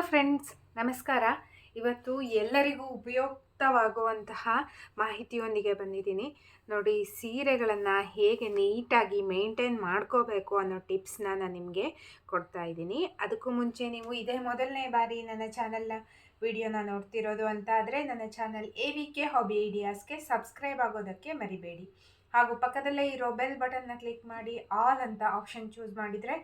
Friends, ನಮಸ್ಕಾರ. ಇವತ್ತು ಎಲ್ಲರಿಗೂ ಉಪಯುಕ್ತವಾಗುವಂತಹ ಮಾಹಿತಿಯೊಂದಿಗೆ ಬಂದಿದ್ದೀನಿ. ನೋಡಿ, ಸೀರೆಗಳನ್ನು ಹೇಗೆ ನೀಟಾಗಿ ಮೇಂಟೈನ್ ಮಾಡ್ಕೋಬೇಕು ಅನ್ನೋ ಟಿಪ್ಸ್ನ ನಾನು ನಿಮಗೆ ಕೊಡ್ತಾ ಇದ್ದೀನಿ. ಅದಕ್ಕೂ ಮುಂಚೆ ನೀವು ಇದೇ ಮೊದಲನೇ ಬಾರಿ ನನ್ನ ಚಾನಲ್ನ ವಿಡಿಯೋನ ನೋಡ್ತಿರೋದು ಅಂತ ಆದರೆ ನನ್ನ ಚಾನಲ್ AVK ಹಾಬಿ ಐಡಿಯಾಸ್ಗೆ ಸಬ್ಸ್ಕ್ರೈಬ್ ಆಗೋದಕ್ಕೆ ಮರಿಬೇಡಿ. ಹಾಗೂ ಪಕ್ಕದಲ್ಲೇ ಇರೋ ಬೆಲ್ ಬಟನ್ನ ಕ್ಲಿಕ್ ಮಾಡಿ ಆಲ್ ಅಂತ ಆಪ್ಷನ್ ಚೂಸ್ ಮಾಡಿದರೆ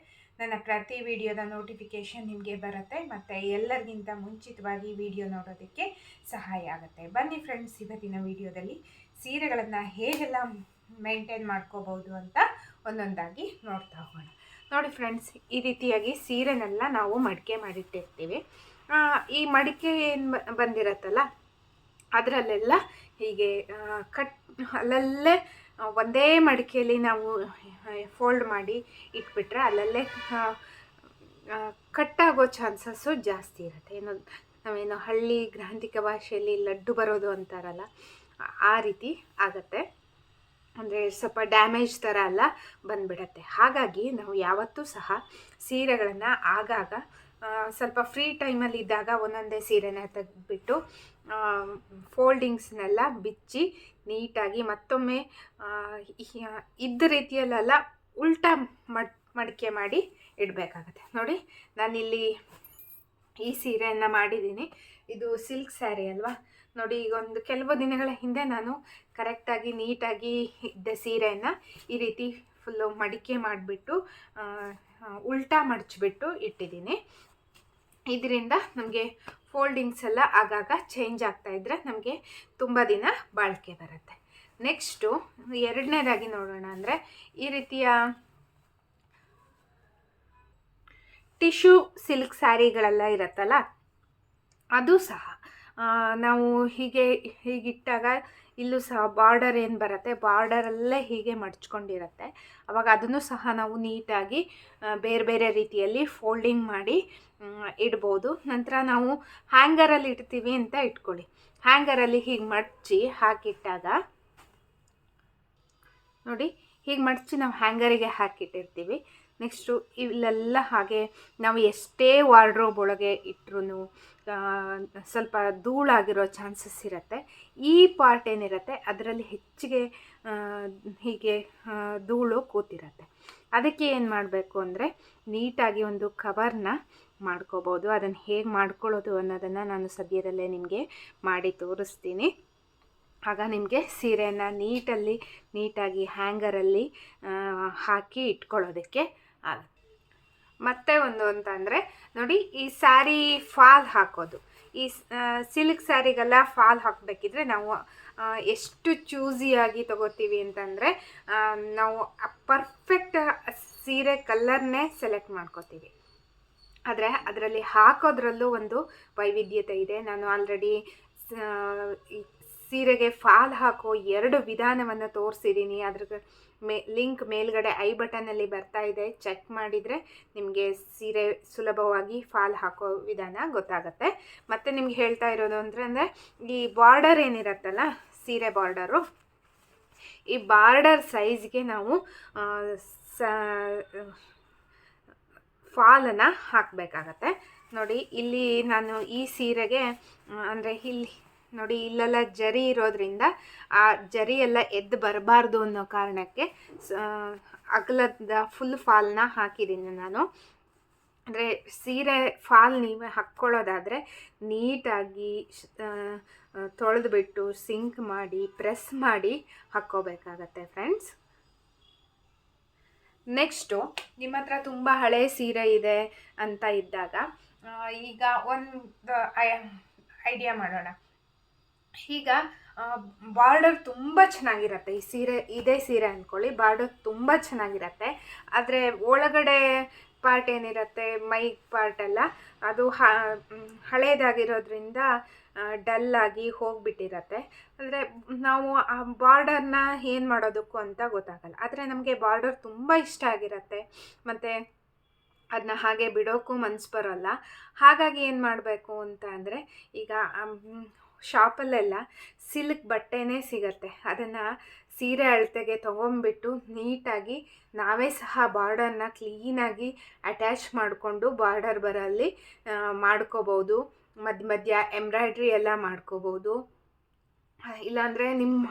ನನ್ನ ಪ್ರತಿ ವಿಡಿಯೋದ ನೋಟಿಫಿಕೇಷನ್ ನಿಮಗೆ ಬರುತ್ತೆ ಮತ್ತು ಎಲ್ಲರಿಗಿಂತ ಮುಂಚಿತವಾಗಿ ವಿಡಿಯೋ ನೋಡೋದಕ್ಕೆ ಸಹಾಯ ಆಗುತ್ತೆ. ಬನ್ನಿ ಫ್ರೆಂಡ್ಸ್, ಇವತ್ತಿನ ವಿಡಿಯೋದಲ್ಲಿ ಸೀರೆಗಳನ್ನು ಹೇಗೆಲ್ಲ ಮೇಂಟೈನ್ ಮಾಡ್ಕೋಬೋದು ಅಂತ ಒಂದೊಂದಾಗಿ ನೋಡ್ತಾ ಹೋಗೋಣ. ನೋಡಿ ಫ್ರೆಂಡ್ಸ್, ಈ ರೀತಿಯಾಗಿ ಸೀರೆನೆಲ್ಲ ನಾವು ಮಡಿಕೆ ಮಾಡಿಟ್ಟಿರ್ತೀವಿ. ಈ ಮಡಿಕೆ ಏನು ಬಂದಿರತ್ತಲ್ಲ, ಅದರಲ್ಲೆಲ್ಲ ಹೀಗೆ ಅಲ್ಲಲ್ಲೇ ಒಂದೇ ಮಡಿಕೆಯಲ್ಲಿ ನಾವು ಫೋಲ್ಡ್ ಮಾಡಿ ಇಟ್ಬಿಟ್ರೆ ಅಲ್ಲಲ್ಲೇ ಕಟ್ಟಾಗೋ ಚಾನ್ಸಸ್ಸು ಜಾಸ್ತಿ ಇರುತ್ತೆ. ನಾವೇನು ಹಳ್ಳಿ ಗ್ರಾಂಥಿಕ ಭಾಷೆಯಲ್ಲಿ ಲಡ್ಡು ಬರೋದು ಅಂತಾರಲ್ಲ, ಆ ರೀತಿ ಆಗುತ್ತೆ. ಅಂದರೆ ಸ್ವಲ್ಪ ಡ್ಯಾಮೇಜ್ ಥರ ಎಲ್ಲ ಬಂದುಬಿಡತ್ತೆ. ಹಾಗಾಗಿ ನಾವು ಯಾವತ್ತೂ ಸಹ ಸೀರೆಗಳನ್ನು ಆಗಾಗ ಸ್ವಲ್ಪ ಫ್ರೀ ಟೈಮಲ್ಲಿ ಇದ್ದಾಗ ಒಂದೊಂದೇ ಸೀರೆನ ತೆಗೆದುಬಿಟ್ಟು ಫೋಲ್ಡಿಂಗ್ಸ್ನೆಲ್ಲ ಬಿಚ್ಚಿ ನೀಟಾಗಿ ಮತ್ತೊಮ್ಮೆ ಇದ್ದ ರೀತಿಯಲ್ಲೆಲ್ಲ ಉಲ್ಟಾ ಮಡಿಕೆ ಮಾಡಿ ಇಡಬೇಕಾಗತ್ತೆ. ನೋಡಿ, ನಾನಿಲ್ಲಿ ಈ ಸೀರೆಯನ್ನು ಮಾಡಿದ್ದೀನಿ. ಇದು ಸಿಲ್ಕ್ ಸ್ಯಾರಿ ಅಲ್ವಾ. ನೋಡಿ, ಈಗ ಕೆಲವು ದಿನಗಳ ಹಿಂದೆ ನಾನು ಕರೆಕ್ಟಾಗಿ ನೀಟಾಗಿ ಇದ್ದ ಸೀರೆಯನ್ನು ಈ ರೀತಿ ಫುಲ್ಲು ಮಡಿಕೆ ಮಾಡಿಬಿಟ್ಟು ಉಲ್ಟಾ ಮಡಚಿಬಿಟ್ಟು ಇಟ್ಟಿದ್ದೀನಿ. ಇದರಿಂದ ನಮಗೆ ಫೋಲ್ಡಿಂಗ್ಸ್ ಎಲ್ಲ ಆಗಾಗ ಚೇಂಜ್ ಆಗ್ತಾಯಿದ್ರೆ ನಮಗೆ ತುಂಬ ದಿನ ಬಾಳಿಕೆ ಬರುತ್ತೆ. ನೆಕ್ಸ್ಟು ಎರಡನೇದಾಗಿ ನೋಡೋಣ ಅಂದರೆ, ಈ ರೀತಿಯ ಟಿಶ್ಯೂ ಸಿಲ್ಕ್ ಸ್ಯಾರಿಗಳೆಲ್ಲ ಇರುತ್ತಲ್ಲ, ಅದು ಸಹ ನಾವು ಹೀಗಿಟ್ಟಾಗ ಇಲ್ಲೂ ಸಹ ಬಾರ್ಡರ್ ಏನು ಬರುತ್ತೆ, ಬಾರ್ಡರಲ್ಲೇ ಹೀಗೆ ಮಡ್ಚ್ಕೊಂಡಿರುತ್ತೆ. ಆವಾಗ ಅದನ್ನು ಸಹ ನಾವು ನೀಟಾಗಿ ಬೇರೆ ಬೇರೆ ರೀತಿಯಲ್ಲಿ ಫೋಲ್ಡಿಂಗ್ ಮಾಡಿ ಇಡ್ಬೋದು. ನಂತರ ನಾವು ಹ್ಯಾಂಗರಲ್ಲಿ ಇಡ್ತೀವಿ ಅಂತ ಇಟ್ಕೊಳ್ಳಿ. ಹ್ಯಾಂಗರಲ್ಲಿ ಹೀಗೆ ಮಡಚಿ ಹಾಕಿಟ್ಟಾಗ ನೋಡಿ, ಹೀಗೆ ಮಡಚಿ ನಾವು ಹ್ಯಾಂಗರಿಗೆ ಹಾಕಿಟ್ಟಿರ್ತೀವಿ. ನೆಕ್ಸ್ಟು ಇಲ್ಲೆಲ್ಲ ಹಾಗೆ ನಾವು ಎಷ್ಟೇ ವಾರ್ಡ್ರೋಬ್ ಒಳಗೆ ಇಟ್ಟರೂ ಸ್ವಲ್ಪ ಧೂಳಾಗಿರೋ ಚಾನ್ಸಸ್ ಇರುತ್ತೆ. ಈ ಪಾರ್ಟ್ ಏನಿರುತ್ತೆ ಅದರಲ್ಲಿ ಹೆಚ್ಚಿಗೆ ಹೀಗೆ ಧೂಳು ಕೂತಿರುತ್ತೆ. ಅದಕ್ಕೆ ಏನು ಮಾಡಬೇಕು ಅಂದರೆ, ನೀಟಾಗಿ ಒಂದು ಕವರ್ನ ಮಾಡ್ಕೋಬೋದು. ಅದನ್ನು ಹೇಗೆ ಮಾಡ್ಕೊಳ್ಳೋದು ಅನ್ನೋದನ್ನು ನಾನು ಸದ್ಯದಲ್ಲೇ ನಿಮಗೆ ಮಾಡಿ ತೋರಿಸ್ತೀನಿ. ಆಗ ನಿಮಗೆ ಸೀರೆಯನ್ನು ನೀಟಾಗಿ ಹ್ಯಾಂಗರಲ್ಲಿ ಹಾಕಿ ಇಟ್ಕೊಳ್ಳೋದಕ್ಕೆ ಆಗುತ್ತೆ. ಮತ್ತೆ ಒಂದು ಅಂತಂದರೆ ನೋಡಿ, ಈ ಸ್ಯಾರಿ ಫಾಲ್ ಹಾಕೋದು. ಈ ಸಿಲ್ಕ್ ಸ್ಯಾರಿಗೆಲ್ಲ ಫಾಲ್ ಹಾಕಬೇಕಿದ್ರೆ ನಾವು ಎಷ್ಟು ಚೂಸಿಯಾಗಿ ತೊಗೋತೀವಿ ಅಂತಂದರೆ, ನಾವು ಪರ್ಫೆಕ್ಟ್ ಸೀರೆ ಕಲರ್ನೇ ಸೆಲೆಕ್ಟ್ ಮಾಡ್ಕೋತೀವಿ. ಆದರೆ ಅದರಲ್ಲಿ ಹಾಕೋದ್ರಲ್ಲೂ ಒಂದು ವೈವಿಧ್ಯತೆ ಇದೆ. ನಾನು ಆಲ್ರೆಡಿ ಸೀರೆಗೆ ಫಾಲ್ ಹಾಕೋ 2 ವಿಧಾನವನ್ನು ತೋರಿಸಿದ್ದೀನಿ. ಅದ್ರ ಲಿಂಕ್ ಮೇಲ್ಗಡೆ ಐ ಬಟನಲ್ಲಿ ಬರ್ತಾ ಇದೆ. ಚೆಕ್ ಮಾಡಿದರೆ ನಿಮಗೆ ಸೀರೆ ಸುಲಭವಾಗಿ ಫಾಲ್ ಹಾಕೋ ವಿಧಾನ ಗೊತ್ತಾಗುತ್ತೆ. ಮತ್ತು ನಿಮ್ಗೆ ಹೇಳ್ತಾ ಇರೋದು ಅಂದರೆ ಈ ಬಾರ್ಡರ್ ಏನಿರುತ್ತಲ್ಲ, ಸೀರೆ ಬಾರ್ಡರು, ಈ ಬಾರ್ಡರ್ ಸೈಜ್ಗೆ ನಾವು ಫಾಲನ್ನು ಹಾಕಬೇಕಾಗತ್ತೆ. ನೋಡಿ, ಇಲ್ಲಿ ನಾನು ಈ ಸೀರೆಗೆ ಅಂದರೆ ಇಲ್ಲಿ ನೋಡಿ, ಇಲ್ಲೆಲ್ಲ ಜರಿ ಇರೋದ್ರಿಂದ ಆ ಜರಿ ಎಲ್ಲ ಎದ್ದು ಬರಬಾರ್ದು ಅನ್ನೋ ಕಾರಣಕ್ಕೆ ಅಗಲದ ಫುಲ್ ಫಾಲ್ನ ಹಾಕಿದ್ದೀನಿ ನಾನು. ಅಂದರೆ ಸೀರೆ ಫಾಲ್ ನೀವೇ ಹಾಕ್ಕೊಳ್ಳೋದಾದರೆ ನೀಟಾಗಿ ತೊಳೆದುಬಿಟ್ಟು ಸಿಂಕ್ ಮಾಡಿ ಪ್ರೆಸ್ ಮಾಡಿ ಹಾಕ್ಕೋಬೇಕಾಗತ್ತೆ ಫ್ರೆಂಡ್ಸ್. ನೆಕ್ಸ್ಟು, ನಿಮ್ಮ ಹತ್ರ ತುಂಬ ಹಳೆ ಸೀರೆ ಇದೆ ಅಂತ ಇದ್ದಾಗ ಈಗ ಒಂದು ಐಡಿಯಾ ಮಾಡೋಣ. ಈಗ ಬಾರ್ಡರ್ ತುಂಬ ಚೆನ್ನಾಗಿರುತ್ತೆ. ಇದೇ ಸೀರೆ ಅಂದ್ಕೊಳ್ಳಿ, ಬಾರ್ಡರ್ ತುಂಬ ಚೆನ್ನಾಗಿರುತ್ತೆ. ಆದರೆ ಒಳಗಡೆ ಪಾರ್ಟ್ ಏನಿರುತ್ತೆ, ಮೈ ಪಾರ್ಟೆಲ್ಲ ಅದು ಹಳೇದಾಗಿರೋದ್ರಿಂದ ಡಲ್ಲಾಗಿ ಹೋಗಿಬಿಟ್ಟಿರತ್ತೆ. ಅಂದರೆ ನಾವು ಆ ಬಾರ್ಡರ್ನ ಏನು ಮಾಡೋದಕ್ಕೂ ಅಂತ ಗೊತ್ತಾಗಲ್ಲ. ಆದರೆ ನಮಗೆ ಬಾರ್ಡರ್ ತುಂಬ ಇಷ್ಟ ಆಗಿರುತ್ತೆ ಮತ್ತು ಅದನ್ನ ಹಾಗೆ ಬಿಡೋಕ್ಕೂ ಮನಸ್ಸು ಬರೋಲ್ಲ. ಹಾಗಾಗಿ ಏನು ಮಾಡಬೇಕು ಅಂತ ಅಂದರೆ, ಈಗ ಶಾಪಲ್ಲೆಲ್ಲ ಸಿಲ್ಕ್ ಬಟ್ಟೆನೇ ಸಿಗುತ್ತೆ. ಅದನ್ನು ಸೀರೆ ಅಳತೆಗೆ ತೊಗೊಂಬಿಟ್ಟು ನೀಟಾಗಿ ನಾವೇ ಸಹ ಬಾರ್ಡರ್ನ ಕ್ಲೀನಾಗಿ ಅಟ್ಯಾಚ್ ಮಾಡಿಕೊಂಡು ಬಾರ್ಡರ್ ಬರಲ್ಲಿ ಮಾಡ್ಕೋಬೋದು. ಮಧ್ಯ ಮಧ್ಯ ಎಂಬ್ರಾಯ್ಡ್ರಿ ಎಲ್ಲ ಮಾಡ್ಕೋಬೋದು. ಇಲ್ಲಾಂದರೆ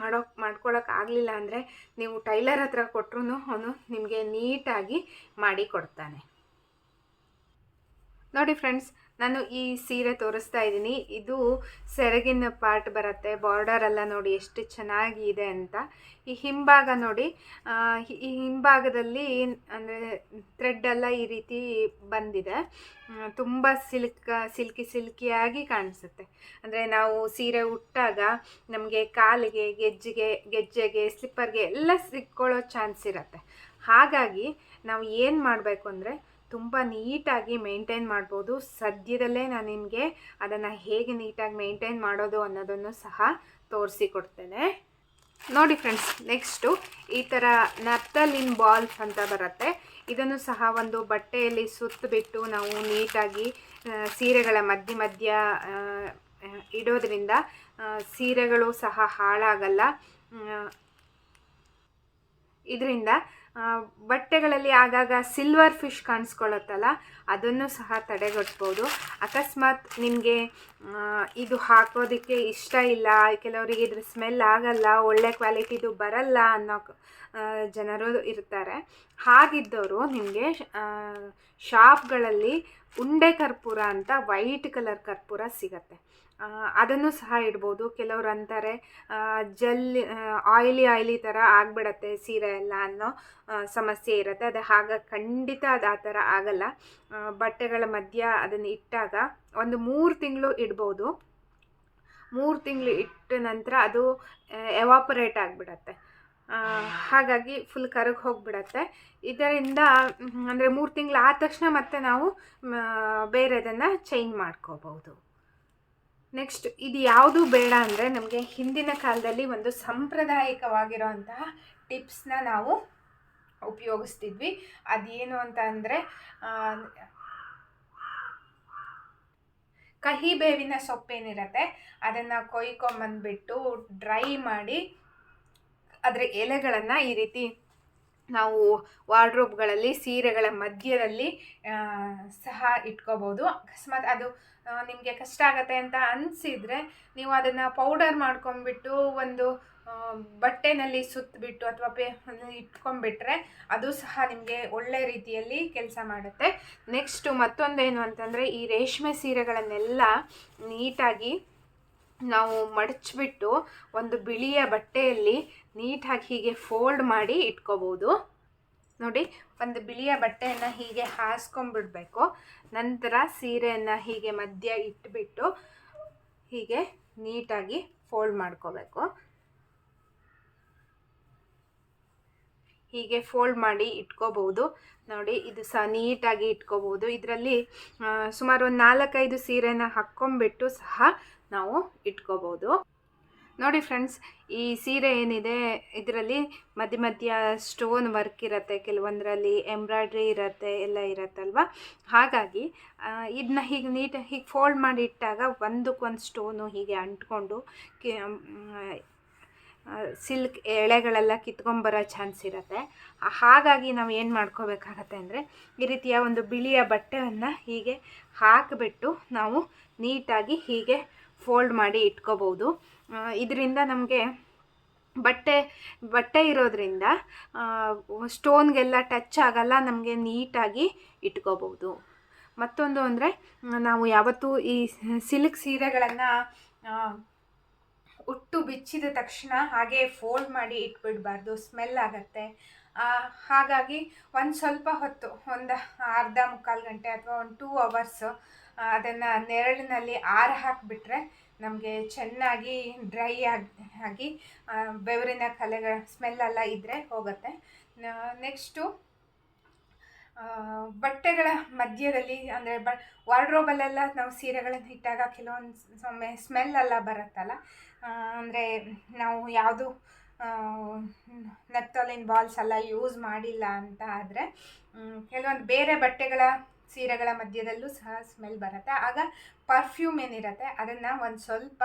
ಮಾಡ್ಕೊಳಕ್ಕೆ ಆಗಲಿಲ್ಲ ಅಂದರೆ ನೀವು ಟೈಲರ್ ಹತ್ರ ಕೊಟ್ಟರು ಅವನು ನಿಮಗೆ ನೀಟಾಗಿ ಮಾಡಿ ಕೊಡ್ತಾನೆ. ನೋಡಿ ಫ್ರೆಂಡ್ಸ್, ನಾನು ಈ ಸೀರೆ ತೋರಿಸ್ತಾ ಇದ್ದೀನಿ. ಇದು ಸೆರಗಿನ ಪಾರ್ಟ್ ಬರುತ್ತೆ. ಬಾರ್ಡರ್ ಎಲ್ಲ ನೋಡಿ ಎಷ್ಟು ಚೆನ್ನಾಗಿದೆ ಅಂತ. ಈ ಹಿಂಭಾಗ ನೋಡಿ, ಈ ಹಿಂಭಾಗದಲ್ಲಿ ಅಂದರೆ ಥ್ರೆಡ್ ಎಲ್ಲ ಈ ರೀತಿ ಬಂದಿದೆ. ತುಂಬ ಸಿಲ್ಕಿಯಾಗಿ ಕಾಣಿಸುತ್ತೆ. ಅಂದರೆ ನಾವು ಸೀರೆ ಉಟ್ಟಾಗ ನಮಗೆ ಕಾಲಿಗೆ, ಗೆಜ್ಜೆಗೆ, ಸ್ಲಿಪ್ಪರ್ಗೆ ಎಲ್ಲ ಸಿಕ್ಕೊಳ್ಳೋ ಚಾನ್ಸ್ ಇರುತ್ತೆ. ಹಾಗಾಗಿ ನಾವು ಏನು ಮಾಡಬೇಕು ಅಂದರೆ ತುಂಬ ನೀಟಾಗಿ ಮೇಂಟೈನ್ ಮಾಡ್ಬೋದು. ಸದ್ಯದಲ್ಲೇ ನಾನು ನಿಮಗೆ ಅದನ್ನು ಹೇಗೆ ನೀಟಾಗಿ ಮೇಂಟೈನ್ ಮಾಡೋದು ಅನ್ನೋದನ್ನು ಸಹ ತೋರಿಸಿಕೊಡ್ತೇನೆ. ನೋಡಿ ಫ್ರೆಂಡ್ಸ್, ನೆಕ್ಸ್ಟು ಈ ಥರ ನಫ್ತಲಿನ್ ಬಾಲ್ಸ್ ಅಂತ ಬರುತ್ತೆ. ಇದನ್ನು ಸಹ ಒಂದು ಬಟ್ಟೆಯಲ್ಲಿ ಸುತ್ತಬಿಟ್ಟು ನಾವು ನೀಟಾಗಿ ಸೀರೆಗಳ ಮಧ್ಯ ಇಡೋದ್ರಿಂದ ಸೀರೆಗಳು ಸಹ ಹಾಳಾಗಲ್ಲ. ಇದರಿಂದ ಬಟ್ಟೆಗಳಲ್ಲಿ ಆಗಾಗ ಸಿಲ್ವರ್ ಫಿಶ್ ಕಾಣಿಸ್ಕೊಳ್ಳುತ್ತಲ್ಲ, ಅದನ್ನು ಸಹ ತಡೆಗಟ್ಬೋದು. ಅಕಸ್ಮಾತ್ ನಿಮಗೆ ಇದು ಹಾಕೋದಕ್ಕೆ ಇಷ್ಟ ಇಲ್ಲ, ಕೆಲವರಿಗೆ ಇದ್ರ ಸ್ಮೆಲ್ ಆಗಲ್ಲ, ಒಳ್ಳೆ ಕ್ವಾಲಿಟಿದು ಬರಲ್ಲ ಅನ್ನೋ ಜನರು ಇರ್ತಾರೆ. ಹಾಗಿದ್ದವರು ನಿಮಗೆ ಶಾಪ್ಗಳಲ್ಲಿ ಉಂಡೆ ಕರ್ಪೂರ ಅಂತ ವೈಟ್ ಕಲರ್ ಕರ್ಪೂರ ಸಿಗತ್ತೆ. ಅದನ್ನು ಸಹ ಇಡ್ಬೋದು. ಕೆಲವರು ಅಂತಾರೆ ಆಯಿಲಿ ಥರ ಆಗಿಬಿಡತ್ತೆ ಸೀರೆ ಎಲ್ಲ ಅನ್ನೋ ಸಮಸ್ಯೆ ಇರುತ್ತೆ. ಅದು ಖಂಡಿತ ಅದು ಆ ಥರ ಆಗಲ್ಲ. ಬಟ್ಟೆಗಳ ಮಧ್ಯ ಅದನ್ನು ಇಟ್ಟಾಗ ಒಂದು 3 ತಿಂಗಳು ಇಡ್ಬೋದು. 3 ತಿಂಗಳು ಇಟ್ಟ ನಂತರ ಅದು ಎವಾಪರೇಟ್ ಆಗಿಬಿಡತ್ತೆ. ಹಾಗಾಗಿ ಫುಲ್ ಕರಗಿ ಹೋಗಿಬಿಡತ್ತೆ. ಇದರಿಂದ ಅಂದರೆ 3 ತಿಂಗಳು ಆದ ತಕ್ಷಣ ಮತ್ತೆ ನಾವು ಬೇರೆದನ್ನು ಚೇಂಜ್ ಮಾಡ್ಕೋಬೋದು. ನೆಕ್ಸ್ಟ್, ಇದು ಯಾವುದು ಬೇಡ ಅಂದರೆ ನಮಗೆ ಹಿಂದಿನ ಕಾಲದಲ್ಲಿ ಒಂದು ಸಾಂಪ್ರದಾಯಿಕವಾಗಿರೋಂತಹ ಟಿಪ್ಸ್ನ ನಾವು ಉಪಯೋಗಿಸ್ತಿದ್ವಿ. ಅದೇನು ಅಂತ ಅಂದರೆ ಕಹಿ ಬೇವಿನ ಸೊಪ್ಪೇನಿರತ್ತೆ ಅದನ್ನು ಕೊಯ್ಕೊಂಬಂದ್ಬಿಟ್ಟು ಡ್ರೈ ಮಾಡಿ ಅದರ ಎಲೆಗಳನ್ನು ಈ ರೀತಿ ನಾವು ವಾರ್ಡ್ರೋಬ್ಗಳಲ್ಲಿ ಸೀರೆಗಳ ಮಧ್ಯದಲ್ಲಿ ಸಹ ಇಟ್ಕೋಬೋದು. ಅಕಸ್ಮಾತ್ ಅದು ನಿಮಗೆ ಕಷ್ಟ ಆಗುತ್ತೆ ಅಂತ ಅನಿಸಿದರೆ ನೀವು ಅದನ್ನು ಪೌಡರ್ ಮಾಡ್ಕೊಂಡ್ಬಿಟ್ಟು ಒಂದು ಬಟ್ಟೆನಲ್ಲಿ ಸುತ್ತಬಿಟ್ಟು ಅಥವಾ ಇಟ್ಕೊಂಡ್ಬಿಟ್ರೆ ಅದು ಸಹ ನಿಮಗೆ ಒಳ್ಳೆ ರೀತಿಯಲ್ಲಿ ಕೆಲಸ ಮಾಡುತ್ತೆ. ನೆಕ್ಸ್ಟು ಮತ್ತೊಂದೇನು ಅಂತಂದರೆ ಈ ರೇಷ್ಮೆ ಸೀರೆಗಳನ್ನೆಲ್ಲ ನೀಟಾಗಿ ನಾವು ಮಡಚಿಬಿಟ್ಟು ಒಂದು ಬಿಳಿಯ ಬಟ್ಟೆಯಲ್ಲಿ ನೀಟಾಗಿ ಹೀಗೆ ಫೋಲ್ಡ್ ಮಾಡಿ ಇಟ್ಕೋಬೋದು. ನೋಡಿ, ಒಂದು ಬಿಳಿಯ ಬಟ್ಟೆಯನ್ನು ಹೀಗೆ ಹಾಸ್ಕೊಂಡ್ಬಿಡ್ಬೇಕು. ನಂತರ ಸೀರೆಯನ್ನು ಹೀಗೆ ಮಧ್ಯ ಇಟ್ಬಿಟ್ಟು ಹೀಗೆ ನೀಟಾಗಿ ಫೋಲ್ಡ್ ಮಾಡ್ಕೋಬೇಕು. ಹೀಗೆ ಫೋಲ್ಡ್ ಮಾಡಿ ಇಟ್ಕೋಬಹುದು. ನೋಡಿ, ಇದು ಸಹ ನೀಟಾಗಿ ಇಟ್ಕೋಬಹುದು. ಇದರಲ್ಲಿ ಸುಮಾರು ಒಂದು 4-5 ಸೀರೆನ ಹಾಕ್ಕೊಂಡ್ಬಿಟ್ಟು ಸಹ ನಾವು ಇಟ್ಕೋಬಹುದು. ನೋಡಿ ಫ್ರೆಂಡ್ಸ್, ಈ ಸೀರೆ ಏನಿದೆ ಇದರಲ್ಲಿ ಮಧ್ಯ ಸ್ಟೋನ್ ವರ್ಕ್ ಇರುತ್ತೆ, ಕೆಲವೊಂದರಲ್ಲಿ ಎಂಬ್ರಾಯ್ಡ್ರಿ ಇರುತ್ತೆ, ಎಲ್ಲ ಇರುತ್ತಲ್ವ. ಹಾಗಾಗಿ ಇದನ್ನ ಹೀಗೆ ನೀಟಾಗಿ ಹೀಗೆ ಫೋಲ್ಡ್ ಮಾಡಿ ಇಟ್ಟಾಗ ಒಂದಕ್ಕೊಂದು ಸ್ಟೋನು ಹೀಗೆ ಅಂಟ್ಕೊಂಡು ಸಿಲ್ಕ್ ಎಳೆಗಳೆಲ್ಲ ಕಿತ್ಕೊಂಬರೋ ಚಾನ್ಸ್ ಇರುತ್ತೆ. ಹಾಗಾಗಿ ನಾವು ಏನು ಮಾಡ್ಕೋಬೇಕಾಗತ್ತೆ ಅಂದರೆ ಈ ರೀತಿಯ ಒಂದು ಬಿಳಿಯ ಬಟ್ಟೆಯನ್ನು ಹೀಗೆ ಹಾಕಿಬಿಟ್ಟು ನಾವು ನೀಟಾಗಿ ಹೀಗೆ ಫೋಲ್ಡ್ ಮಾಡಿ ಇಟ್ಕೋಬೋದು. ಇದರಿಂದ ನಮಗೆ ಬಟ್ಟೆ ಇರೋದ್ರಿಂದ ಸ್ಟೋನ್ಗೆಲ್ಲ ಟಚ್ ಆಗಲ್ಲ, ನಮಗೆ ನೀಟಾಗಿ ಇಟ್ಕೋಬೋದು. ಮತ್ತೊಂದು ಅಂದರೆ ನಾವು ಯಾವತ್ತೂ ಈ ಸಿಲ್ಕ್ ಸೀರೆಗಳನ್ನು ಉಟ್ಟು ಬಿಚ್ಚಿದ ತಕ್ಷಣ ಹಾಗೆ ಫೋಲ್ಡ್ ಮಾಡಿ ಇಟ್ಬಿಡಬಾರ್ದು, ಸ್ಮೆಲ್ ಆಗುತ್ತೆ. ಹಾಗಾಗಿ ಒಂದು ಸ್ವಲ್ಪ ಹೊತ್ತು, ಒಂದು ಅರ್ಧ ಮುಕ್ಕಾಲು ಗಂಟೆ ಅಥವಾ ಒಂದು 2 ಅವರ್ಸ್ ಅದನ್ನು ನೆರಳಿನಲ್ಲಿ ಹಾಕಿಬಿಟ್ರೆ ನಮಗೆ ಚೆನ್ನಾಗಿ ಡ್ರೈ ಆಗಿ ಬೆವರಿನ ಕಲೆಗಳ ಸ್ಮೆಲ್ಲೆಲ್ಲ ಇದ್ದರೆ ಹೋಗುತ್ತೆ. ನೆಕ್ಸ್ಟು ಬಟ್ಟೆಗಳ ಮಧ್ಯದಲ್ಲಿ ಅಂದರೆ ವಾರ್ಡ್ರೋಬಲ್ಲೆಲ್ಲ ನಾವು ಸೀರೆಗಳನ್ನು ಇಟ್ಟಾಗ ಕೆಲವೊಂದು ಸ್ಮೆಲ್ಲೆಲ್ಲ ಬರುತ್ತಲ್ಲ, ಅಂದರೆ ನಾವು ಯಾವುದು ನಫ್ತಾಲಿನ್ ಬಾಲ್ಸ್ ಎಲ್ಲ ಯೂಸ್ ಮಾಡಿಲ್ಲ ಅಂತ ಆದರೆ ಕೆಲವೊಂದು ಬೇರೆ ಬಟ್ಟೆಗಳ ಸೀರೆಗಳ ಮಧ್ಯದಲ್ಲೂ ಸಹ ಸ್ಮೆಲ್ ಬರುತ್ತೆ. ಆಗ ಪರ್ಫ್ಯೂಮ್ ಏನಿರುತ್ತೆ ಅದನ್ನು ಒಂದು ಸ್ವಲ್ಪ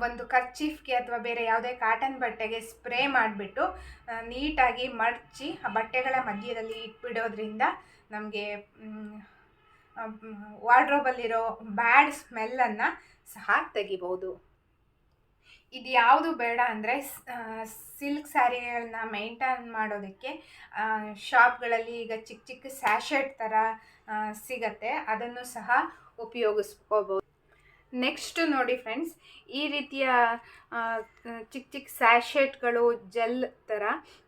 ಒಂದು ಕರ್ಚೀಫ್ಗೆ ಅಥವಾ ಬೇರೆ ಯಾವುದೇ ಕಾಟನ್ ಬಟ್ಟೆಗೆ ಸ್ಪ್ರೇ ಮಾಡಿಬಿಟ್ಟು ನೀಟಾಗಿ ಮಡಚಿ ಆ ಬಟ್ಟೆಗಳ ಮಧ್ಯದಲ್ಲಿ ಇಟ್ಬಿಡೋದ್ರಿಂದ ನಮಗೆ ವಾರ್ಡ್ರೋಬಲ್ಲಿರೋ ಬ್ಯಾಡ್ ಸ್ಮೆಲ್ಲನ್ನು ಸಹ ತೆಗಿಬೋದು. ಇದು ಯಾವುದು ಬೇಡ ಅಂದರೆ ಸಿಲ್ಕ್ ಸ್ಯಾರಿಗಳನ್ನ ಮೇಂಟೈನ್ ಮಾಡೋದಕ್ಕೆ ಶಾಪ್ಗಳಲ್ಲಿ ಈಗ ಚಿಕ್ಕ ಚಿಕ್ಕ ಸ್ಯಾಶೆಟ್ ಥರ ಸಿಗತ್ತೆ, ಅದನ್ನು ಸಹ ಉಪಯೋಗಿಸ್ಕೋಬೋದು. ನೆಕ್ಸ್ಟ್ ನೋಡಿ ಫ್ರೆಂಡ್ಸ್, ಈ ರೀತಿಯ ಚಿಕ್ಕ ಚಿಕ್ಕ ಸ್ಯಾಶೆಟ್ಗಳು ಜೆಲ್ ಥರ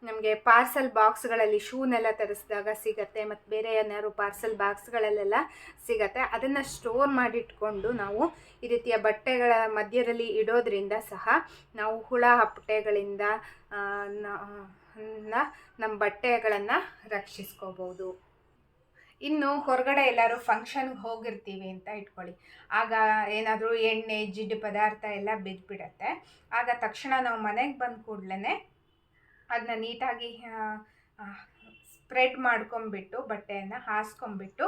ನಮಗೆ ಪಾರ್ಸಲ್ ಬಾಕ್ಸ್ಗಳಲ್ಲಿ ಶೂನೆಲ್ಲ ತರಿಸಿದಾಗ ಸಿಗತ್ತೆ, ಮತ್ತು ಬೇರೆ ಏನಾದ್ರು ಪಾರ್ಸಲ್ ಬಾಕ್ಸ್ಗಳಲ್ಲೆಲ್ಲ ಸಿಗತ್ತೆ. ಅದನ್ನು ಸ್ಟೋರ್ ಮಾಡಿಟ್ಕೊಂಡು ನಾವು ಈ ರೀತಿಯ ಬಟ್ಟೆಗಳ ಮಧ್ಯದಲ್ಲಿ ಇಡೋದ್ರಿಂದ ಸಹ ನಾವು ಹುಳ ಹಪ್ಪಟೆಗಳಿಂದ ನಮ್ಮ ಬಟ್ಟೆಗಳನ್ನು ರಕ್ಷಿಸ್ಕೋಬೋದು. ಇನ್ನು ಹೊರಗಡೆ ಎಲ್ಲರೂ ಫಂಕ್ಷನ್ಗೆ ಹೋಗಿರ್ತೀವಿ ಅಂತ ಇಟ್ಕೊಳ್ಳಿ, ಆಗ ಏನಾದರೂ ಎಣ್ಣೆ ಜಿಡ್ಡು ಪದಾರ್ಥ ಎಲ್ಲ ಬಿದ್ದುಬಿಡತ್ತೆ. ಆಗ ತಕ್ಷಣ ನಾವು ಮನೆಗೆ ಬಂದ ಕೂಡಲೇ ಅದನ್ನ ನೀಟಾಗಿ ಸ್ಪ್ರೆಡ್ ಮಾಡ್ಕೊಂಬಿಟ್ಟು ಬಟ್ಟೆಯನ್ನು ಹಾಸ್ಕೊಂಬಿಟ್ಟು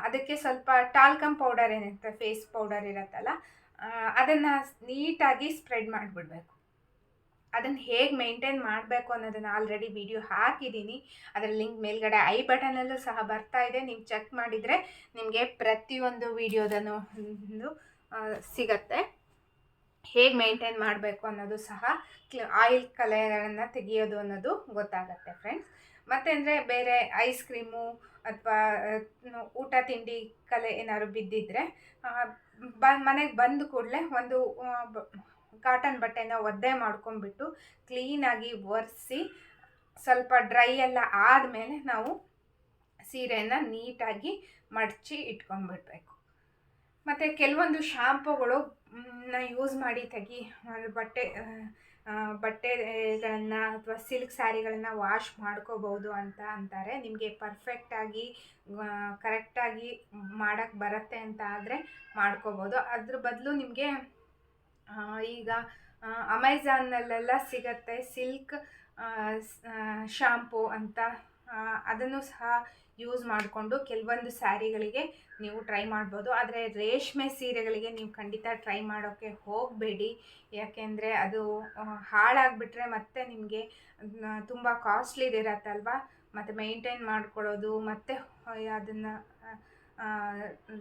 ಅದಕ್ಕೆ ಸ್ವಲ್ಪ ಟಾಲ್ಕಮ್ ಪೌಡರ್ ಏನಿರುತ್ತೆ, ಫೇಸ್ ಪೌಡರ್ ಇರುತ್ತಲ್ಲ, ಅದನ್ನು ನೀಟಾಗಿ ಸ್ಪ್ರೆಡ್ ಮಾಡಿಬಿಡ್ಬೇಕು. ಅದನ್ನು ಹೇಗೆ ಮೇಂಟೈನ್ ಮಾಡಬೇಕು ಅನ್ನೋದನ್ನು ಆಲ್ರೆಡಿ ವಿಡಿಯೋ ಹಾಕಿದ್ದೀನಿ. ಅದರ ಲಿಂಕ್ ಮೇಲ್ಗಡೆ ಐ ಬಟನಲ್ಲೂ ಸಹ ಬರ್ತಾ ಇದೆ, ನೀವು ಚೆಕ್ ಮಾಡಿದರೆ ನಿಮಗೆ ಪ್ರತಿಯೊಂದು ವಿಡಿಯೋದನ್ನು ಸಿಗತ್ತೆ. ಹೇಗೆ ಮೇಂಟೈನ್ ಮಾಡಬೇಕು ಅನ್ನೋದು ಸಹ ಆಯಿಲ್ ಕಲೆಗಳನ್ನು ತೆಗೆಯೋದು ಅನ್ನೋದು ಗೊತ್ತಾಗತ್ತೆ ಫ್ರೆಂಡ್ಸ್. ಮತ್ತು ಅಂದರೆ ಬೇರೆ ಐಸ್ ಕ್ರೀಮು ಅಥವಾ ಊಟ ತಿಂಡಿ ಕಲೆ ಏನಾದ್ರು ಬಿದ್ದಿದ್ರೆ ಮನೆಗೆ ಬಂದ ಕೂಡಲೇ ಒಂದು ಕಾಟನ್ ಬಟ್ಟೆನ ಒದ್ದೆ ಮಾಡ್ಕೊಂಡ್ಬಿಟ್ಟು ಕ್ಲೀನಾಗಿ ಒರೆಸಿ ಸ್ವಲ್ಪ ಡ್ರೈ ಎಲ್ಲ ಆದಮೇಲೆ ನಾವು ಸೀರೆಯನ್ನು ನೀಟಾಗಿ ಮಡಚಿ ಇಟ್ಕೊಂಡ್ಬಿಡ್ಬೇಕು. ಮತ್ತು ಕೆಲವೊಂದು ಶಾಂಪುಗಳು ಯೂಸ್ ಮಾಡಿ ಬಟ್ಟೆಗಳನ್ನು ಅಥವಾ ಸಿಲ್ಕ್ ಸ್ಯಾರಿಗಳನ್ನು ವಾಶ್ ಮಾಡ್ಕೋಬೋದು ಅಂತ ಅಂತಾರೆ. ನಿಮಗೆ ಪರ್ಫೆಕ್ಟಾಗಿ ಕರೆಕ್ಟಾಗಿ ಮಾಡೋಕ್ಕೆ ಬರುತ್ತೆ ಅಂತ ಆದರೆ ಮಾಡ್ಕೋಬೋದು. ಅದ್ರ ಬದಲು ನಿಮಗೆ ಈಗ ಅಮೆಝಾನಲ್ಲೆಲ್ಲ ಸಿಗತ್ತೆ ಸಿಲ್ಕ್ ಶಾಂಪೂ ಅಂತ, ಅದನ್ನು ಸಹ ಯೂಸ್ ಮಾಡಿಕೊಂಡು ಕೆಲವೊಂದು ಸ್ಯಾರಿಗಳಿಗೆ ನೀವು ಟ್ರೈ ಮಾಡ್ಬೋದು. ಆದರೆ ರೇಷ್ಮೆ ಸೀರೆಗಳಿಗೆ ನೀವು ಖಂಡಿತ ಟ್ರೈ ಮಾಡೋಕ್ಕೆ ಹೋಗಬೇಡಿ, ಯಾಕೆಂದರೆ ಅದು ಹಾಳಾಗಿಬಿಟ್ರೆ ಮತ್ತೆ ನಿಮಗೆ ತುಂಬ ಕಾಸ್ಟ್ಲಿದಿರತ್ತಲ್ವ, ಮತ್ತು ಮೇಂಟೈನ್ ಮಾಡ್ಕೊಳ್ಳೋದು ಮತ್ತು ಅದನ್ನು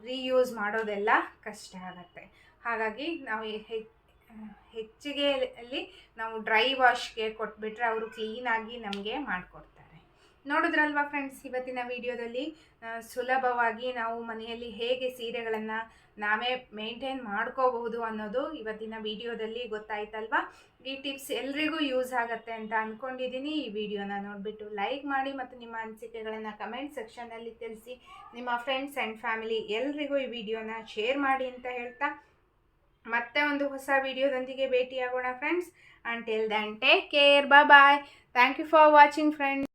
ರೀಯೂಸ್ ಮಾಡೋದೆಲ್ಲ ಕಷ್ಟ ಆಗುತ್ತೆ. ಹಾಗಾಗಿ ನಾವು ಹೆಚ್ಚಿಗೆ ಅಲ್ಲಿ ನಾವು ಡ್ರೈ ವಾಶ್ಗೆ ಕೊಟ್ಬಿಟ್ರೆ ಅವರು ಕ್ಲೀನಾಗಿ ನಮಗೆ ಮಾಡಿಕೊಡ್ತಾರೆ. ನೋಡಿದ್ರಲ್ವಾ ಫ್ರೆಂಡ್ಸ್, ಇವತ್ತಿನ ವಿಡಿಯೋದಲ್ಲಿ ಸುಲಭವಾಗಿ ನಾವು ಮನೆಯಲ್ಲಿ ಹೇಗೆ ಸೀರೆಗಳನ್ನು ನಾವೇ ಮೇಂಟೈನ್ ಮಾಡ್ಕೋಬಹುದು ಅನ್ನೋದು ಇವತ್ತಿನ ವಿಡಿಯೋದಲ್ಲಿ ಗೊತ್ತಾಯ್ತಲ್ವಾ. ಈ ಟಿಪ್ಸ್ ಎಲ್ರಿಗೂ ಯೂಸ್ ಆಗುತ್ತೆ ಅಂತ ಅಂದ್ಕೊಂಡಿದ್ದೀನಿ. ಈ ವಿಡಿಯೋನ ನೋಡಿಬಿಟ್ಟು ಲೈಕ್ ಮಾಡಿ ಮತ್ತು ನಿಮ್ಮ ಅನಿಸಿಕೆಗಳನ್ನು ಕಮೆಂಟ್ ಸೆಕ್ಷನ್ನಲ್ಲಿ ತಿಳಿಸಿ. ನಿಮ್ಮ ಫ್ರೆಂಡ್ಸ್ ಆ್ಯಂಡ್ ಫ್ಯಾಮಿಲಿ ಎಲ್ರಿಗೂ ಈ ವಿಡಿಯೋನ ಶೇರ್ ಮಾಡಿ ಅಂತ ಹೇಳ್ತಾ ಮತ್ತೆ ಒಂದು ಹೊಸ ವಿಡಿಯೋದೊಂದಿಗೆ ಭೇಟಿಯಾಗೋಣ friends. Until then take care, bye. Thank you for watching friends.